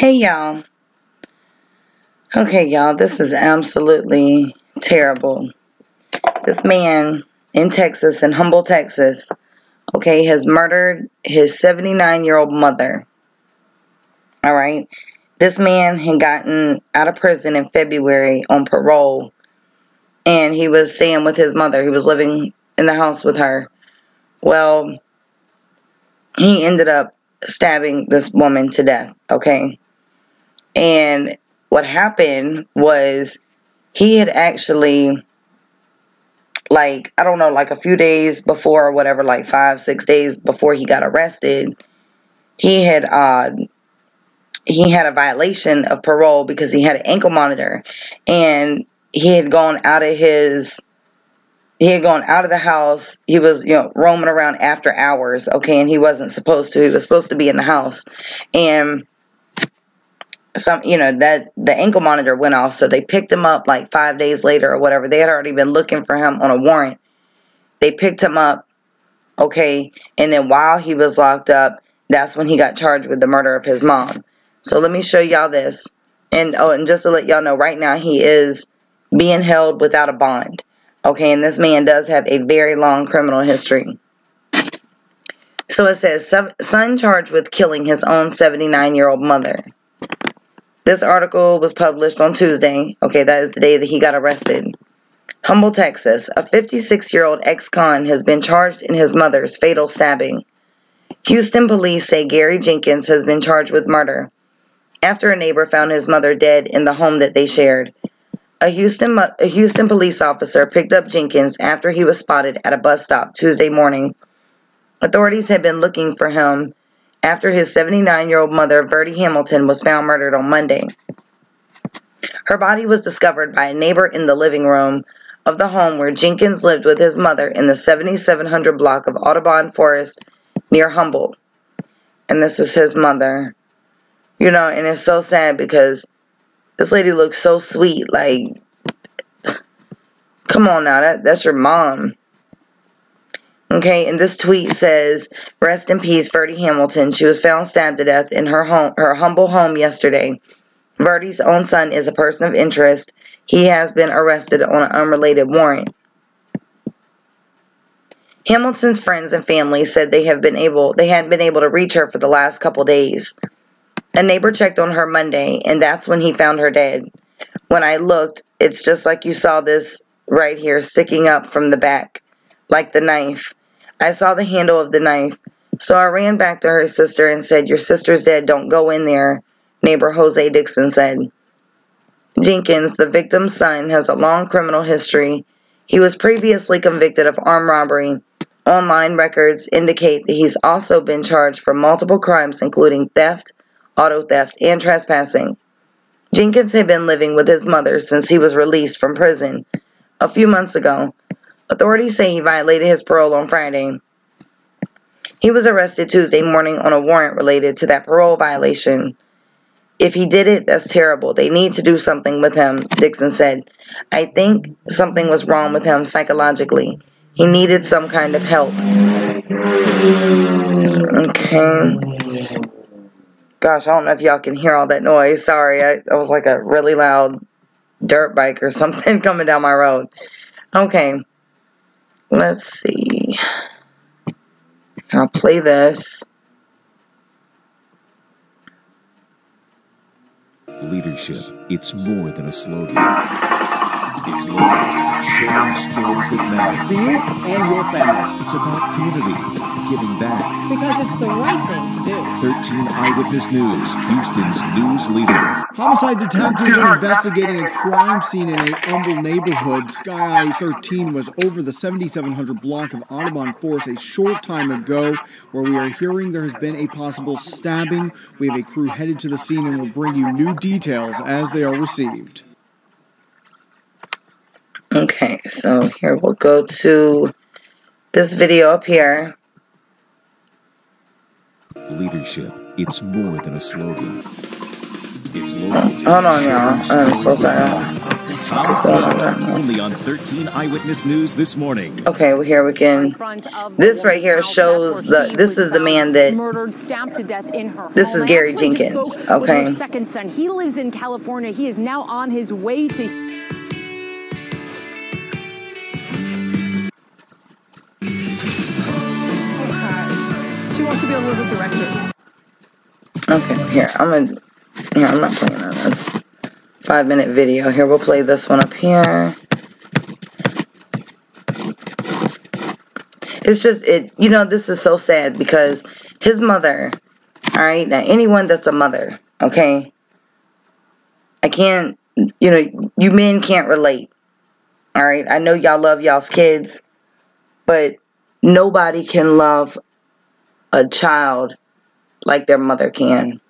Hey y'all. Okay, y'all, this is absolutely terrible. This man in Texas, in Humble, Texas, okay, has murdered his 79-year-old mother. All right. This man had gotten out of prison in February on parole, and he was staying with his mother. He was living in the house with her. Well, he ended up stabbing this woman to death, okay? And what happened was he had actually, like, I don't know, like a few days before or whatever, like 5-6 days before he got arrested, he had a violation of parole because he had an ankle monitor, and he had gone out of the house. He was, roaming around after hours, okay, and he wasn't supposed to. He was supposed to be in the house, and that the ankle monitor went off, so they picked him up like 5 days later or whatever. They had already been looking for him on a warrant. They picked him up, okay, and then while he was locked up, that's when he got charged with the murder of his mom. So let me show y'all this. And just to let y'all know, right now he is being held without a bond, okay, and this man does have a very long criminal history. So it says, son charged with killing his own 79-year-old mother. This article was published on Tuesday. Okay, that is the day that he got arrested. Humble, Texas. A 56-year-old ex-con has been charged in his mother's fatal stabbing. Houston police say Gary Jenkins has been charged with murder after a neighbor found his mother dead in the home that they shared. A Houston police officer picked up Jenkins after he was spotted at a bus stop Tuesday morning. Authorities had been looking for him after his 79-year-old mother, Verdi Hamilton, was found murdered on Monday. Her body was discovered by a neighbor in the living room of the home where Jenkins lived with his mother in the 7700 block of Audubon Forest near Humboldt. And this is his mother. And it's so sad because this lady looks so sweet. Like, come on now, that's your mom. Okay, and this tweet says, "Rest in peace, Verdi Hamilton. She was found stabbed to death in her humble home yesterday. Verdi's own son is a person of interest. He has been arrested on an unrelated warrant." Hamilton's friends and family said they hadn't been able to reach her for the last couple days. A neighbor checked on her Monday, and that's when he found her dead. When I looked, it's just like you saw this right here sticking up from the back, like the knife. I saw the handle of the knife, so I ran back to her sister and said, "Your sister's dead, don't go in there," neighbor Jose Dixon said. Jenkins, the victim's son, has a long criminal history. He was previously convicted of armed robbery. Online records indicate that he's also been charged for multiple crimes, including theft, auto theft, and trespassing. Jenkins had been living with his mother since he was released from prison a few months ago. Authorities say he violated his parole on Friday. He was arrested Tuesday morning on a warrant related to that parole violation. "If he did it, that's terrible. They need to do something with him," Dixon said. "I think something was wrong with him psychologically. He needed some kind of help." Okay. Gosh, I don't know if y'all can hear all that noise. Sorry, it was like a really loud dirt bike or something coming down my road. Okay. Let's see. I'll play this. Leadership, it's more than a slogan. It's sharing stories that matter. For you and your family. It's about community, giving back. Because it's the right thing to do. 13 Eyewitness News, Houston's news leader. Homicide detectives are investigating a crime scene in a Humble neighborhood. Sky I-13 was over the 7700 block of Audubon Forest a short time ago, where we are hearing there has been a possible stabbing. We have a crew headed to the scene and will bring you new details as they are received. Okay, so here we'll go to this video up here. Leadership, it's more than a slogan. It's local. Hold on, y'all. I'm so sorry. Tom Cook, only on 13 Eyewitness News this morning. Okay, well here we can. This right here shows this is the man that murdered, stabbed to death in her home. This is Gary Jenkins. Okay. With her second son. He lives in California. He is now on his way to. She wants to be a little director. Okay, here I'm not playing on this 5-minute video. Here, we'll play this one up here. It's just, you know, this is so sad because his mother, alright, now anyone that's a mother, okay, I can't, you know, you men can't relate, alright, I know y'all love y'all's kids, but nobody can love a child like their mother can.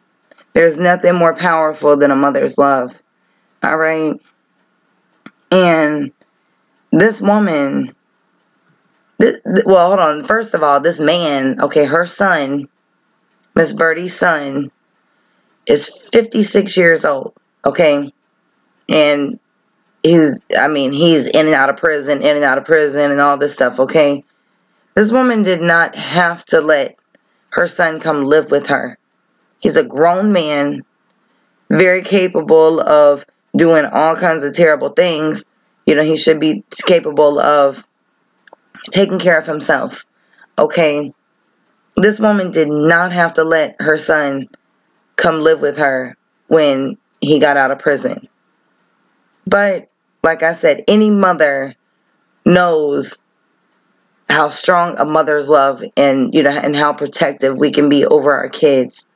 There's nothing more powerful than a mother's love, alright, and this woman, well, hold on. First of all, this man, okay, her son, Miss Birdie's son, is 56 years old, okay? And he's in and out of prison, and all this stuff, okay? This woman did not have to let her son come live with her. He's a grown man, very capable of doing all kinds of terrible things. You know, he should be capable of taking care of himself, okay? This woman did not have to let her son come live with her when he got out of prison. But, like I said, any mother knows how strong a mother's love and, you know, and how protective we can be over our kids,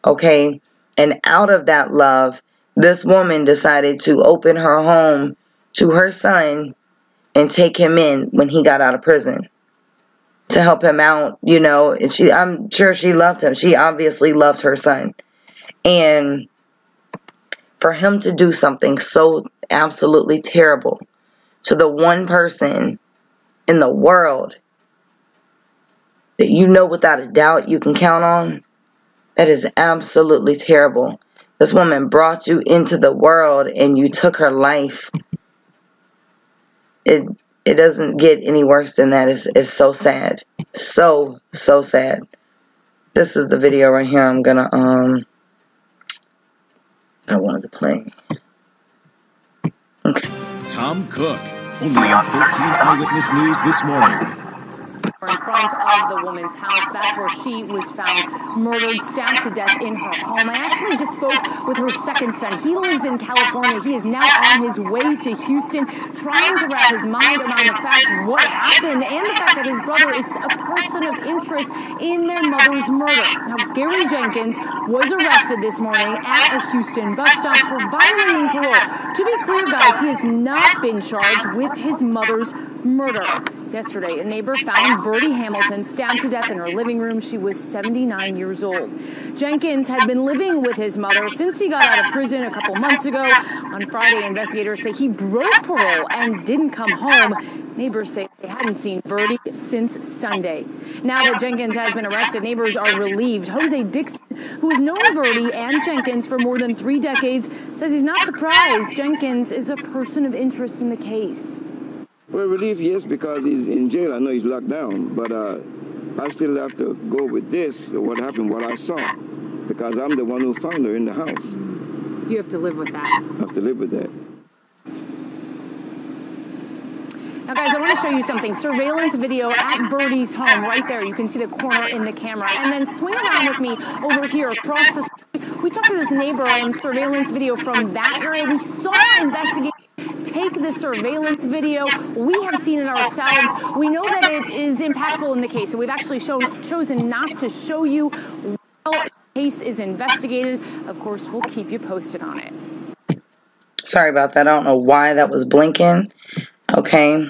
okay? And out of that love, this woman decided to open her home to her son and take him in when he got out of prison to help him out, you know, and I'm sure she loved him. She obviously loved her son. And for him to do something so absolutely terrible to the one person in the world that you know without a doubt you can count on, that is absolutely terrible. This woman brought you into the world and you took her life. It doesn't get any worse than that. It's so sad. So sad. This is the video right here I'm gonna I wanted to play. Okay. Tom Cook, only on 13 Eyewitness News this morning. In front of the woman's house. That's where she was found murdered, stabbed to death in her home. I actually just spoke with her second son. He lives in California. He is now on his way to Houston, trying to wrap his mind around the fact what happened and the fact that his brother is a person of interest in their mother's murder. Now, Gary Jenkins was arrested this morning at a Houston bus stop for violating parole. To be clear, guys, he has not been charged with his mother's murder. Yesterday, a neighbor found Birdie Hamilton stabbed to death in her living room. She was 79 years old. Jenkins had been living with his mother since he got out of prison a couple months ago. On Friday, investigators say he broke parole and didn't come home. Neighbors say they hadn't seen Birdie since Sunday. Now that Jenkins has been arrested, neighbors are relieved. Jose Dixon, who has known Birdie and Jenkins for more than 3 decades, says he's not surprised Jenkins is a person of interest in the case. Well, relief, yes, because he's in jail. I know he's locked down, but I still have to go with this, what happened, what I saw, because I'm the one who found her in the house. You have to live with that. I have to live with that. Now, guys, I want to show you something. Surveillance video at Birdie's home right there. You can see the corner in the camera. And then swing around with me over here across the street. We talked to this neighbor and surveillance video from that area. We saw investigators take the surveillance video. We have seen it ourselves. We know that it is impactful in the case, so we've actually chosen not to show you while the case is investigated. Of course, we'll keep you posted on it. Sorry about that. I don't know why that was blinking. Okay.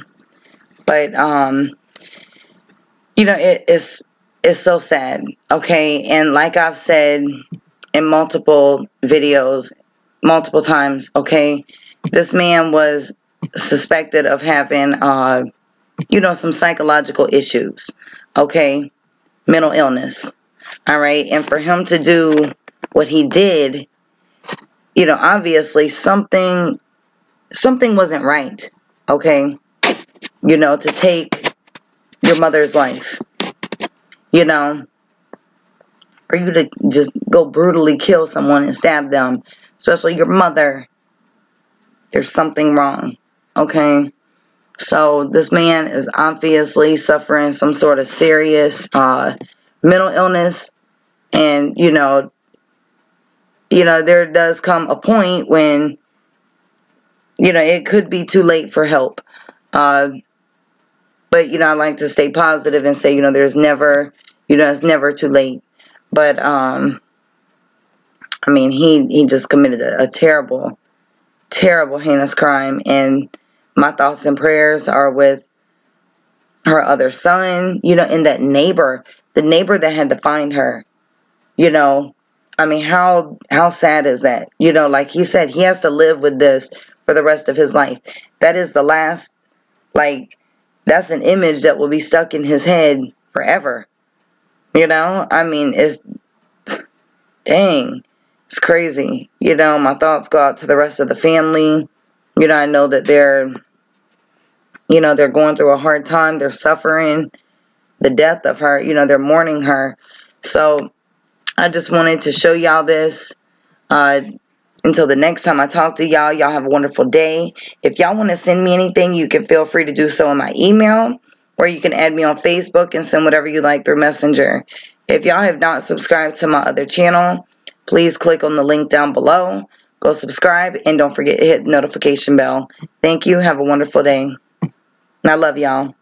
But, you know, it's so sad. Okay. And like I've said in multiple videos, multiple times, okay, this man was suspected of having, you know, some psychological issues, okay, mental illness, all right, and for him to do what he did, you know, obviously something something wasn't right, okay? You know, to take your mother's life, you know, for you to just go brutally kill someone and stab them, especially your mother. There's something wrong, okay? So this man is obviously suffering some sort of serious mental illness, and you know, there does come a point when, you know, it could be too late for help. But, you know, I like to stay positive and say, you know, there's never, you know, it's never too late. But, I mean, he just committed a terrible, terrible, heinous crime. And my thoughts and prayers are with her other son, you know, and that neighbor, the neighbor that had to find her, you know. I mean, how sad is that? You know, like he said, he has to live with this for the rest of his life. That is the last, like, that's an image that will be stuck in his head forever. You know, I mean, it's, dang, it's crazy. You know, my thoughts go out to the rest of the family. You know, I know that they're, you know, they're going through a hard time. They're suffering the death of her. You know, they're mourning her. So I just wanted to show y'all this. Until the next time I talk to y'all, y'all have a wonderful day. If y'all want to send me anything, you can feel free to do so in my email, or you can add me on Facebook and send whatever you like through Messenger. If y'all have not subscribed to my other channel, please click on the link down below. Go subscribe, and don't forget to hit the notification bell. Thank you. Have a wonderful day. And I love y'all.